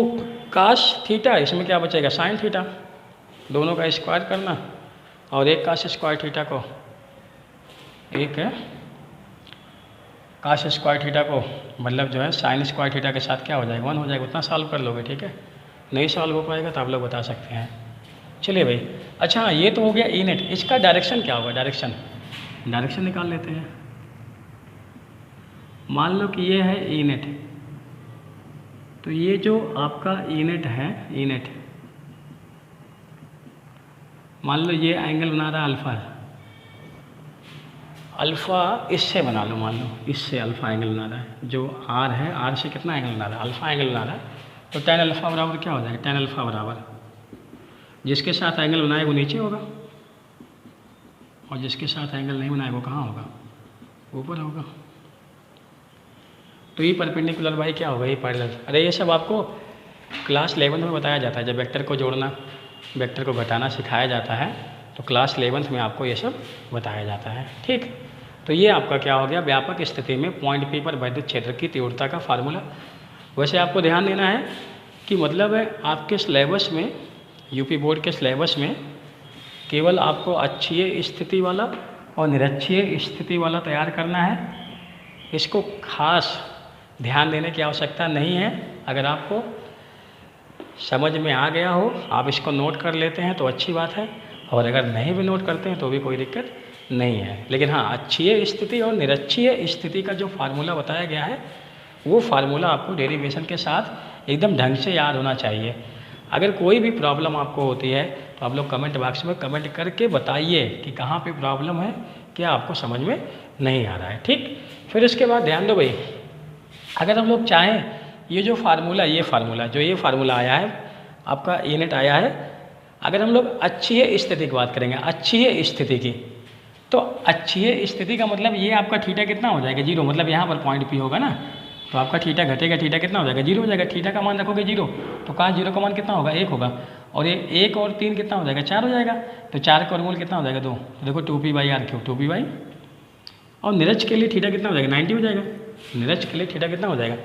cos थीटा, इसमें क्या बचेगा? Sine theta. दोनों का स्क्वायर करना, और एक cos स्क्वायर थीटा को, एक है cos स्क्वायर थीटा को, मतलब जो है साइन स्क्वायर थीटा के साथ क्या हो जाएगा? 1 हो जाएगा। उतना सॉल्व कर लोगे, ठीक है। नहीं सॉल्व हो पाएगा तो आप लोग बता सकते हैं। चलिए भाई, अच्छा ये तो हो गया ई नेट। इसका डायरेक्शन क्या होगा? डायरेक्शन निकाल लेते हैं। मान लो कि ये है ई नेट, तो ये जो आपका ई नेट है, ई नेट मान लो ये एंगल बना रहा है अल्फ़ा है, अल्फ़ा इससे बना लो, मान लो इससे अल्फ़ा एंगल बना रहा है, जो आर है, आर से कितना एंगल बना रहा है? अल्फ़ा एंगल बना रहा है। तो tan अल्फ़ा बराबर क्या हो जाएगा? tan अल्फ़ा बराबर जिसके साथ एंगल बनाए वो नीचे होगा, और जिसके साथ एंगल नहीं बनाए वो कहाँ होगा? ऊपर होगा। तो ये परपेंडिकुलर भाई क्या होगा? ये पैरेलल। अरे ये सब आपको क्लास 11 में बताया जाता है, जब वेक्टर को जोड़ना, वेक्टर को घटाना सिखाया जाता है, तो क्लास 11 में आपको ये सब बताया जाता है। ठीक, तो ये आपका क्या हो गया? व्यापक स्थिति में पॉइंट पी पर वैद्युत क्षेत्र की तीव्रता का फार्मूला। वैसे आपको ध्यान देना है कि मतलब है आपके सिलेबस में, यूपी बोर्ड के सिलेबस में केवल आपको अक्षीय स्थिति वाला और निरक्षीय स्थिति वाला तैयार करना है। इसको खास ध्यान देने की आवश्यकता नहीं है। अगर आपको समझ में आ गया हो, आप इसको नोट कर लेते हैं तो अच्छी बात है, और अगर नहीं भी नोट करते हैं तो भी कोई दिक्कत नहीं है। लेकिन हाँ, अक्षीय स्थिति और निरक्षीय स्थिति का जो फार्मूला बताया गया है, वो फार्मूला आपको डेरिवेशन के साथ एकदम ढंग से याद होना चाहिए। अगर कोई भी प्रॉब्लम आपको होती है तो आप लोग कमेंट बॉक्स में कमेंट करके बताइए कि कहाँ पे प्रॉब्लम है, क्या आपको समझ में नहीं आ रहा है। ठीक, फिर इसके बाद ध्यान दो भाई, अगर हम लोग चाहें ये जो फार्मूला, ये फार्मूला आया है आपका, ई नेट आया है, अगर हम लोग अक्षीय स्थिति की बात करेंगे, अक्षीय स्थिति की, तो अक्षीय स्थिति का मतलब ये आपका थीटा कितना हो जाएगा? 0। मतलब यहाँ पर पॉइंट पी होगा ना, तो आपका थीटा घटेगा, थीटा कितना हो जाएगा? 0 हो जाएगा। थीटा का मान रखोगे 0, तो cos 0 का मान कितना होगा? 1 होगा। और ये 1 और 3 कितना हो जाएगा? 4 हो जाएगा। तो 4 का वर्गमूल कितना हो जाएगा? 2। तो देखो 2p/r³, 2p/, और निरक्ष के लिए थीटा कितना हो जाएगा? 90 हो जाएगा। निरक्ष के लिए थीटा कितना हो जाएगा?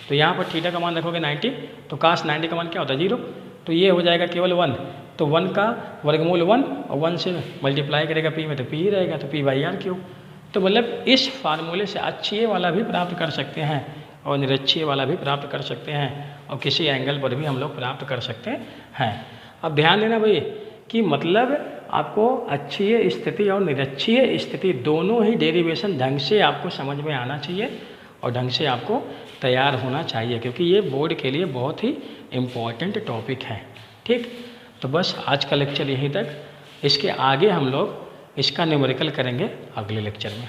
तो यहाँ पर थीटा का मान रखोगे 90, तो cos 90 का मान क्या होता है? 0। तो ये हो जाएगा केवल 1। तो 1 का वर्गमूल 1, और 1 से मल्टीप्लाई करेगा p में, तो p ही रहेगा, तो p/r³। तो मतलब इस फार्मूले से अक्षीय वाला भी प्राप्त कर सकते हैं और निरक्षीय वाला भी प्राप्त कर सकते हैं, और किसी एंगल पर भी हम लोग प्राप्त कर सकते हैं। अब ध्यान देना भाई कि मतलब आपको अक्षीय स्थिति और निरक्षीय स्थिति दोनों ही डेरिवेशन ढंग से आपको समझ में आना चाहिए और ढंग से आपको तैयार होना चाहिए, क्योंकि ये बोर्ड के लिए बहुत ही इम्पॉर्टेंट टॉपिक है। ठीक, तो बस आज का लेक्चर यहीं तक। इसके आगे हम लोग इसका न्यूमेरिकल करेंगे अगले लेक्चर में।